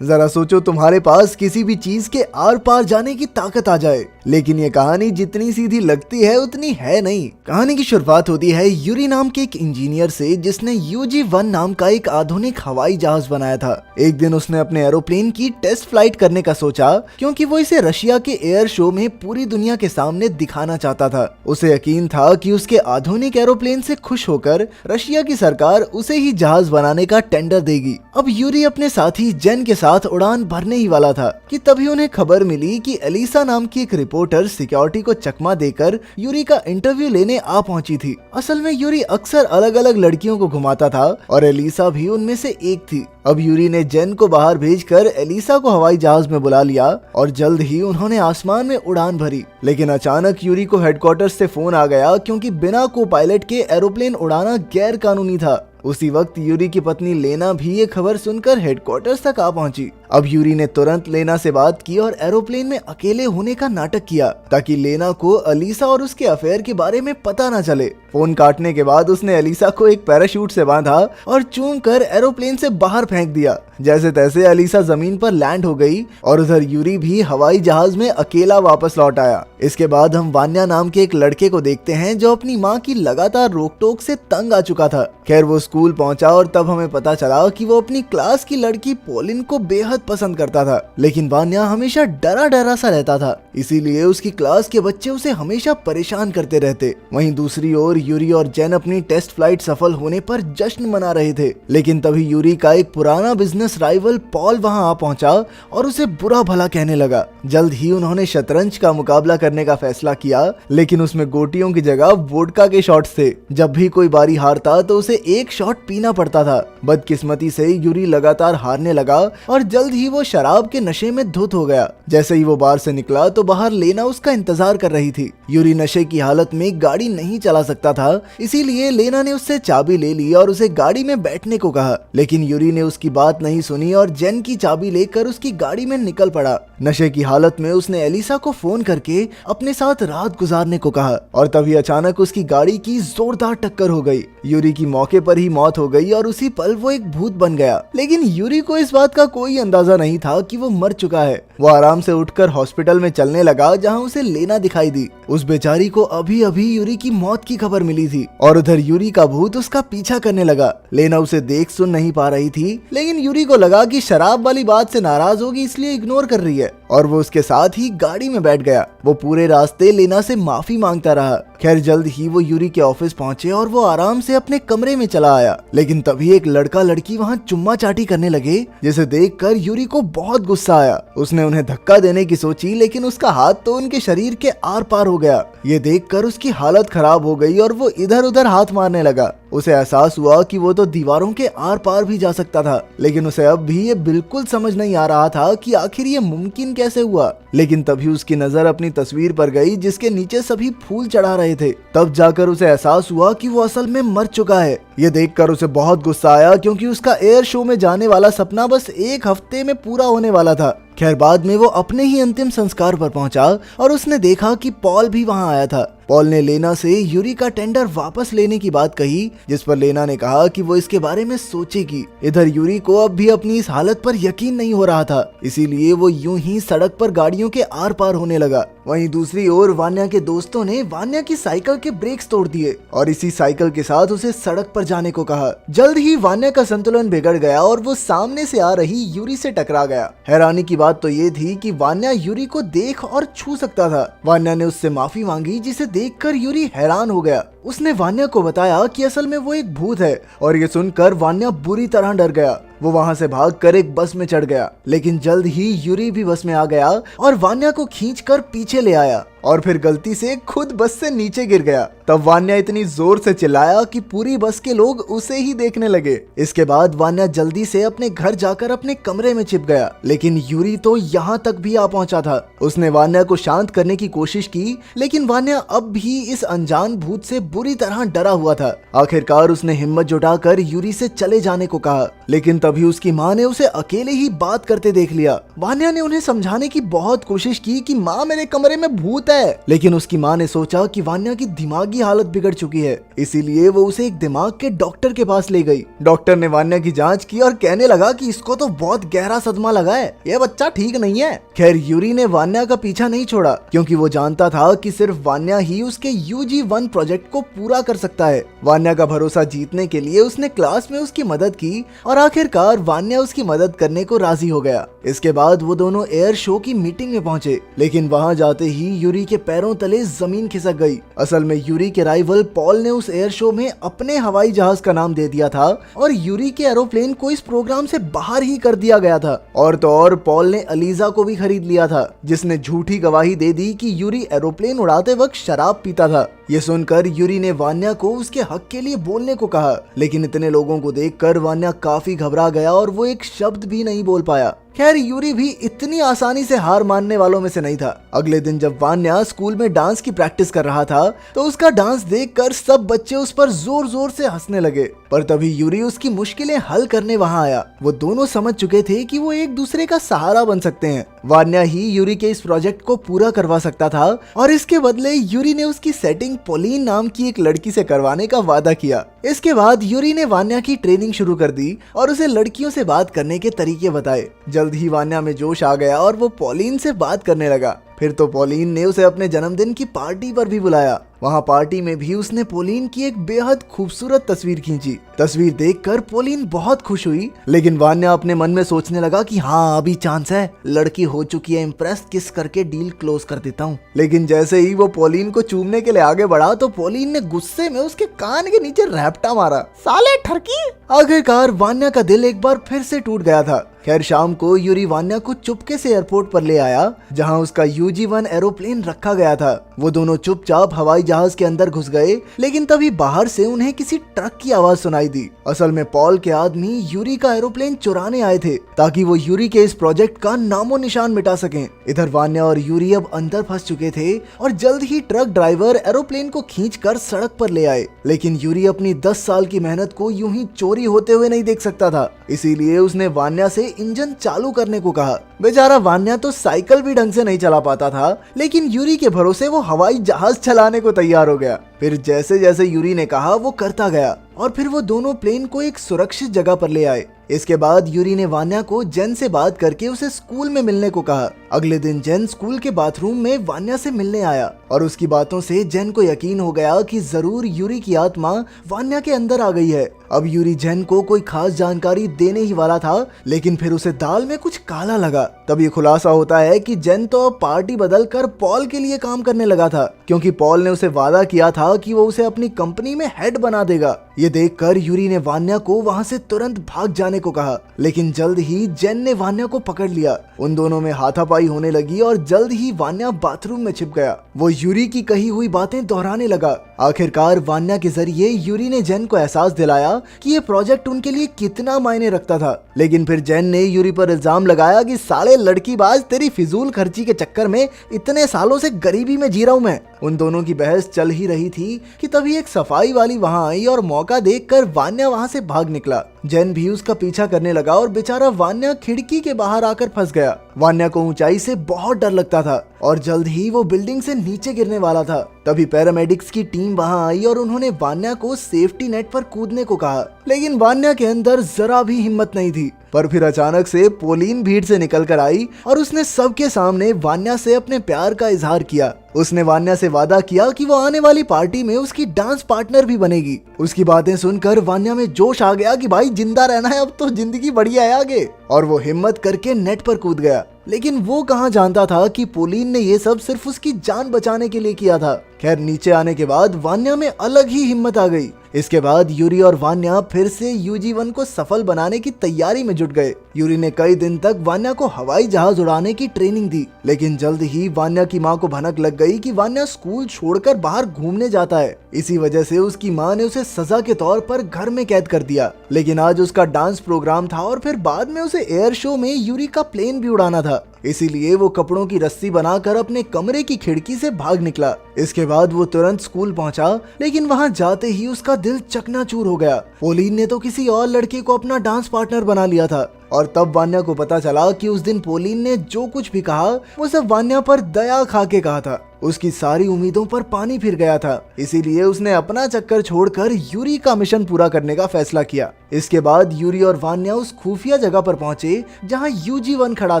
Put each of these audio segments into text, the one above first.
जरा सोचो तुम्हारे पास किसी भी चीज के आर पार जाने की ताकत आ जाए। लेकिन ये कहानी जितनी सीधी लगती है उतनी है नहीं। कहानी की शुरुआत होती है यूरी नाम के एक इंजीनियर से जिसने UG-1 नाम का एक आधुनिक हवाई जहाज बनाया था। एक दिन उसने अपने एरोप्लेन की टेस्ट फ्लाइट करने का सोचा क्योंकि वो इसे रशिया के एयर शो में पूरी दुनिया के सामने दिखाना चाहता था। उसे यकीन था कि उसके आधुनिक एरोप्लेन से खुश होकर रशिया की सरकार उसे ही जहाज बनाने का टेंडर देगी। अब यूरी अपने साथी जेन के साथ उड़ान भरने ही वाला था कि तभी उन्हें खबर मिली कि एलिसा नाम की एक रिपोर्टर सिक्योरिटी को चकमा देकर यूरी का इंटरव्यू लेने आ पहुंची थी। असल में यूरी अक्सर अलग अलग लड़कियों को घुमाता था और एलिसा भी उनमें से एक थी। अब यूरी ने जेन को बाहर भेजकर एलिसा को हवाई जहाज में बुला लिया और जल्द ही उन्होंने आसमान में उड़ान भरी। लेकिन अचानक यूरी को हेडक्वार्टर से फोन आ गया क्योंकि बिना को पायलट के एरोप्लेन उड़ाना गैर कानूनी था। उसी वक्त यूरी की पत्नी लेना भी ये खबर सुनकर हेडक्वार्टर्स तक आ पहुंची। अब यूरी ने तुरंत लेना से बात की और एरोप्लेन में अकेले होने का नाटक किया ताकि लेना को एलिसा और उसके अफेयर के बारे में पता न चले। फोन काटने के बाद उसने एलिसा को एक पैराशूट से बांधा और चूम कर एरोप्लेन से बाहर फेंक दिया। जैसे तैसे एलिसा जमीन पर लैंड हो गई और उधर यूरी भी हवाई जहाज में अकेला वापस लौट आया। इसके बाद हम वान्या नाम के एक लड़के को देखते हैं जो अपनी माँ की लगातार रोक टोक से तंग आ चुका था। खैर वो स्कूल पहुंचा और तब हमें पता चला कि वो अपनी क्लास की लड़की पोलिन को बेहद पसंद करता था। लेकिन वान्या हमेशा डरा डरा सा रहता था, इसीलिए उसकी क्लास के बच्चे उसे हमेशा परेशान करते रहते। वहीं दूसरी ओर यूरी और जेन अपनी टेस्ट फ्लाइट सफल होने पर जश्न मना रहे थे। लेकिन तभी यूरी का एक पुराना बिजनेस राइवल पॉल वहां आ पहुंचा और उसे बुरा भला कहने लगा। जल्द ही उन्होंने शतरंज का मुकाबला करने का फैसला किया, लेकिन उसमें गोटियों की जगह वोडका के शॉट्स थे। जब भी कोई बारी हारता तो उसे एक शॉट पीना पड़ता था। बदकिस्मती से यूरी लगातार हारने लगा और जल्द ही वो शराब के नशे में धुत हो गया। जैसे ही वो बार से निकला तो बाहर लेना उसका इंतजार कर रही थी। यूरी नशे की हालत में गाड़ी नहीं चला सकता था, इसीलिए लेना ने उससे चाबी ले ली और उसे गाड़ी में बैठने को कहा। लेकिन यूरी ने उसकी बात नहीं सुनी और जेन की चाबी लेकर उसकी गाड़ी में निकल पड़ा। नशे की हालत में उसने एलिसा को फोन करके अपने साथ रात गुजारने को कहा और तभी अचानक उसकी गाड़ी की जोरदार टक्कर हो गई। यूरी की मौके पर ही मौत हो गई और उसी पल वो एक भूत बन गया। लेकिन यूरी को इस बात का कोई अंदाजा नहीं था कि वो मर चुका है। वो आराम से उठकर हॉस्पिटल में चलने लगा जहां उसे लेना दिखाई दी। उस बेचारी को अभी अभी यूरी की मौत की खबर मिली थी और उधर यूरी का भूत उसका पीछा करने लगा। लेना उसे देख सुन नहीं पा रही थी, लेकिन यूरी को लगा कि शराब वाली बात से नाराज होगी इसलिए इग्नोर कर रही है और वो उसके साथ ही गाड़ी में बैठ गया। वो पूरे रास्ते लेना से माफी मांगता रहा। खैर जल्द ही वो यूरी के ऑफिस पहुंचे और वो आराम से अपने कमरे में चला आया। लेकिन तभी एक लड़का लड़की वहां चुम्मा चाटी करने लगे, जिसे देखकर यूरी को बहुत गुस्सा आया। उसने उन्हें धक्का देने की सोची, लेकिन उसका हाथ तो उनके शरीर के आर पार हो गया। ये देखकर उसकी हालत खराब हो गई और वो इधर उधर हाथ मारने लगा। उसे एहसास हुआ कि वो तो दीवारों के आर पार भी जा सकता था, लेकिन उसे अब भी ये बिल्कुल समझ नहीं आ रहा था कि आखिर ये मुमकिन कैसे हुआ। लेकिन तभी उसकी नजर अपनी तस्वीर पर गई जिसके नीचे सभी फूल चढ़ा रहे थे। तब जाकर उसे एहसास हुआ कि वो असल में मर चुका है। ये देखकर उसे बहुत गुस्सा आया क्योंकि उसका एयर शो में जाने वाला सपना बस एक हफ्ते में पूरा होने वाला था। खैर बाद में वो अपने ही अंतिम संस्कार पर पहुंचा और उसने देखा कि पॉल भी वहां आया था। पॉल ने लेना से यूरी का टेंडर वापस लेने की बात कही, जिस पर लेना ने कहा कि वो इसके बारे में सोचेगी। इधर यूरी को अब भी अपनी इस हालत पर यकीन नहीं हो रहा था, इसीलिए वो यूं ही सड़क पर गाड़ियों के आर पार होने लगा। वहीं दूसरी ओर वान्या के दोस्तों ने वान्या की साइकिल के ब्रेक्स तोड़ दिए और इसी साइकिल के साथ उसे सड़क पर जाने को कहा। जल्द ही वान्या का संतुलन बिगड़ गया और वो सामने से आ रही यूरी से टकरा गया। हैरानी की बात तो ये थी कि वान्या यूरी को देख और छू सकता था। वान्या ने उससे माफी मांगी, जिसे देखकर यूरी हैरान हो गया। उसने वान्या को बताया कि असल में वो एक भूत है और ये सुनकर वान्या बुरी तरह डर गया। वो वहां से भागकर एक बस में चढ़ गया, लेकिन जल्द ही यूरी भी बस में आ गया और वान्या को खींचकर पीछे ले आया और फिर गलती से खुद बस से नीचे गिर गया। तब वान्या इतनी जोर से चिल्लाया कि पूरी बस के लोग उसे ही देखने लगे। इसके बाद वान्या जल्दी से अपने घर जाकर अपने कमरे में छिप गया, लेकिन यूरी तो यहाँ तक भी आ पहुंचा था। उसने वान्या को शांत करने की कोशिश की, लेकिन वान्या अब भी इस अनजान भूत से बुरी तरह डरा हुआ था। आखिरकार उसने हिम्मत जुटाकर यूरी से चले जाने को कहा, लेकिन तभी उसकी माँ ने उसे अकेले ही बात करते देख लिया। वान्या ने उन्हें समझाने की बहुत कोशिश की कि माँ मेरे कमरे में भूत है, लेकिन उसकी माँ ने सोचा कि वान्या की दिमागी की हालत बिगड़ चुकी है, इसीलिए वो उसे एक दिमाग के डॉक्टर के पास ले गई। डॉक्टर ने वान्या की जांच की और कहने लगा कि इसको तो बहुत गहरा सदमा लगा है, ये बच्चा ठीक नहीं है। खैर यूरी ने वान्या का पीछा नहीं छोड़ा, क्योंकि वो जानता था कि सिर्फ वान्या ही उसके UG-1 प्रोजेक्ट को पूरा कर सकता है। वान्या का भरोसा जीतने के लिए उसने क्लास में उसकी मदद की और आखिरकार वान्या उसकी मदद करने को राजी हो गया। इसके बाद वो दोनों एयर शो की मीटिंग में पहुंचे, लेकिन वहां जाते ही यूरी के पैरों तले जमीन खिसक गई। असल में यूरी के राइवल पॉल ने उस एयर शो में अपने हवाई जहाज का नाम दे दिया था और यूरी के एरोप्लेन को इस प्रोग्राम से बाहर ही कर दिया गया था। और तो और पॉल ने अलीजा को भी खरीद लिया था, जिसने झूठी गवाही दे दी कि यूरी एरोप्लेन उड़ाते वक्त शराब पीता था। ये सुनकर यूरी ने वान्या को उसके हक के लिए बोलने को कहा, लेकिन इतने लोगों को देखकर वान्या काफी घबरा गया और वो एक शब्द भी नहीं बोल पाया। खैर यूरी भी इतनी आसानी से हार मानने वालों में से नहीं था। अगले दिन जब वान्या स्कूल में डांस की प्रैक्टिस कर रहा था, तो उसका डांस देखकर सब बच्चे उस पर जोर जोर से हंसने लगे। पर तभी यूरी उसकी मुश्किलें हल करने वहां आया। वो दोनों समझ चुके थे कि वो एक दूसरे का सहारा बन सकते हैं। वान्या ही यूरी के इस प्रोजेक्ट को पूरा करवा सकता था और इसके बदले यूरी ने उसकी सेटिंग पोलिन नाम की एक लड़की से करवाने का वादा किया। इसके बाद यूरी ने वान्या की ट्रेनिंग शुरू कर दी और उसे लड़कियों से बात करने के तरीके बताए। जल्द ही वान्या में जोश आ गया और वो पोलिन से बात करने लगा। फिर तो पोलिन ने उसे अपने जन्मदिन की पार्टी पर भी बुलाया। वहाँ पार्टी में भी उसने पोलिन की एक बेहद खूबसूरत तस्वीर खींची। तस्वीर देखकर पोलिन बहुत खुश हुई, लेकिन वान्या अपने मन में सोचने लगा कि हाँ अभी चांस है, लड़की हो चुकी है इम्प्रेस, किस करके डील क्लोज कर देता हूँ। लेकिन जैसे ही वो पोलिन को चूमने के लिए आगे बढ़ा तो पोलिन ने गुस्से में उसके कान के नीचे रैप्टा मारा। साले ठरकी। आखिरकार वान्या का दिल एक बार फिर से टूट गया था। खैर शाम को यूरी वान्या को चुपके से एयरपोर्ट पर ले आया, जहां उसका UG-1 एरोप्लेन रखा गया था। वो दोनों चुपचाप हवाई जहाज के अंदर घुस गए, लेकिन तभी बाहर से उन्हें किसी ट्रक की आवाज सुनाई दी। असल में पॉल के आदमी यूरी का एरोप्लेन चुराने आए थे, ताकि वो यूरी के इस प्रोजेक्ट का नामो निशान मिटा सकें। इधर वान्या और यूरी अब अंदर फंस चुके थे और जल्द ही ट्रक ड्राइवर एरोप्लेन को खींचकर सड़क पर ले आए। लेकिन यूरी अपनी 10 साल की मेहनत को यूं ही चोरी होते हुए नहीं देख सकता था, इसीलिए उसने वान्या से इंजन चालू करने को कहा। बेचारा वान्या तो साइकिल भी ढंग से नहीं चला पाता था, लेकिन यूरी के भरोसे वो हवाई जहाज चलाने को तैयार हो गया। फिर जैसे जैसे यूरी ने कहा वो करता गया और फिर वो दोनों प्लेन को एक सुरक्षित जगह पर ले आए। इसके बाद यूरी ने वान्या को जेन से बात करके उसे स्कूल में मिलने को कहा। अगले दिन जेन स्कूल के बाथरूम में वान्या से मिलने आया और उसकी बातों से जेन को यकीन हो गया कि जरूर यूरी की आत्मा वान्या के अंदर आ गई है। अब यूरी जेन को कोई खास जानकारी देने ही वाला था, लेकिन फिर उसे दाल में कुछ काला लगा। तब ये खुलासा होता है कि जेन तो अब पार्टी बदलकर पॉल के लिए काम करने लगा था, क्योंकि पॉल ने उसे वादा किया था कि वो उसे अपनी कंपनी में हेड बना देगा। ये देखकर यूरी ने वान्या को वहाँ से तुरंत भाग जाने को कहा, लेकिन जल्द ही जेन ने वान्या को पकड़ लिया। उन दोनों में हाथापाई होने लगी और जल्द ही वान्या बाथरूम में छिप गया। वो यूरी की कही हुई बातें दोहराने लगा। आखिरकार वान्या के जरिए यूरी ने जेन को एहसास दिलाया कि ये प्रोजेक्ट उनके लिए कितना मायने रखता था। लेकिन फिर जेन ने यूरी पर इल्जाम लगाया कि साले लड़कीबाज, तेरी फिजूल खर्ची के चक्कर में इतने सालों से गरीबी में जी रहा हूं मैं। उन दोनों की बहस चल ही रही थी कि तभी एक सफाई वाली वहां आई और मौका देखकर वान्या वहां से भाग निकला। जेन भी उसका पीछा करने लगा और बेचारा वान्या खिड़की के बाहर आकर फंस गया। वान्या को ऊंचाई से बहुत डर लगता था और जल्द ही वो बिल्डिंग से नीचे गिरने वाला था। तभी पैरामेडिक्स की टीम वहां आई और उन्होंने वान्या को सेफ्टी नेट पर कूदने को कहा, लेकिन वान्या के अंदर जरा भी हिम्मत नहीं थी। पर फिर अचानक से पोलिन भीड़ से निकल कर आई और उसने सबके सामने वान्या से अपने प्यार का इजहार किया। उसने वान्या से वादा किया कि वो आने वाली पार्टी में उसकी डांस पार्टनर भी बनेगी। उसकी बातें सुनकर वान्या में जोश आ गया कि भाई जिंदा रहना है, अब तो जिंदगी बढ़िया है आगे। और वो हिम्मत करके नेट पर कूद गया। लेकिन वो कहाँ जानता था कि पोलिन ने ये सब सिर्फ उसकी जान बचाने के लिए किया था। खैर नीचे आने के बाद वान्या में अलग ही हिम्मत आ गई। इसके बाद यूरी और वान्या फिर से UG-1 को सफल बनाने की तैयारी में जुट गए। यूरी ने कई दिन तक वान्या को हवाई जहाज उड़ाने की ट्रेनिंग दी, लेकिन जल्द ही वान्या की माँ को भनक लग गई कि वान्या स्कूल छोड़कर बाहर घूमने जाता है। इसी वजह से उसकी माँ ने उसे सजा के तौर पर घर में कैद कर दिया। लेकिन आज उसका डांस प्रोग्राम था और फिर बाद में उसे एयर शो में यूरी का प्लेन भी उड़ाना था, इसीलिए वो कपड़ों की रस्सी बनाकर अपने कमरे की खिड़की से भाग निकला। इसके बाद वो तुरंत स्कूल पहुंचा, लेकिन वहां जाते ही उसका दिल चकनाचूर हो गया। पोलिन ने तो किसी और लड़के को अपना डांस पार्टनर बना लिया था और तब वान्या को पता चला कि उस दिन पोलिन ने जो कुछ भी कहा वो सब वान्या पर दया खा के कहा था। उसकी सारी उम्मीदों पर पानी फिर गया था। इसीलिए उसने अपना चक्कर छोड़कर यूरी का मिशन पूरा करने का फैसला किया। इसके बाद यूरी और वान्या उस खुफिया जगह पर पहुंचे जहां UG-1 खड़ा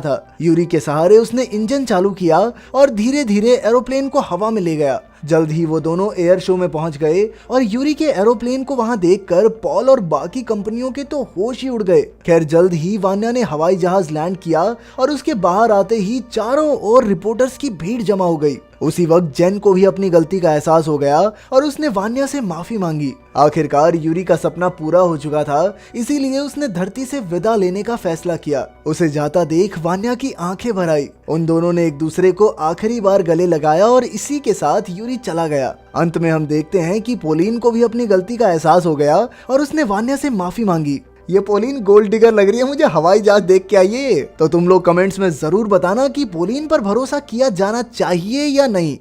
था। यूरी के सहारे उसने इंजन चालू किया और धीरे धीरे एरोप्लेन को हवा में ले गया। जल्द ही वो दोनों एयर शो में पहुंच गए और यूरी के एरोप्लेन को वहां देखकर पॉल और बाकी कंपनियों के तो होश ही उड़ गए। खैर जल्द ही वान्या ने हवाई जहाज लैंड किया और उसके बाहर आते ही चारों ओर रिपोर्टर्स की भीड़ जमा हो गई। उसी वक्त जेन को भी अपनी गलती का एहसास हो गया और उसने वान्या से माफी मांगी। आखिरकार यूरी का सपना पूरा हो चुका था, इसीलिए उसने धरती से विदा लेने का फैसला किया। उसे जाता देख वान्या की आंखें भर आई। उन दोनों ने एक दूसरे को आखिरी बार गले लगाया और इसी के साथ यूरी चला गया। अंत में हम देखते हैं कि पोलिन को भी अपनी गलती का एहसास हो गया और उसने वान्या से माफी मांगी। ये पोलिन गोल्ड डिगर लग रही है मुझे हवाई जहाज देख के आइए। तो तुम लोग कमेंट्स में जरूर बताना कि पोलिन पर भरोसा किया जाना चाहिए या नहीं।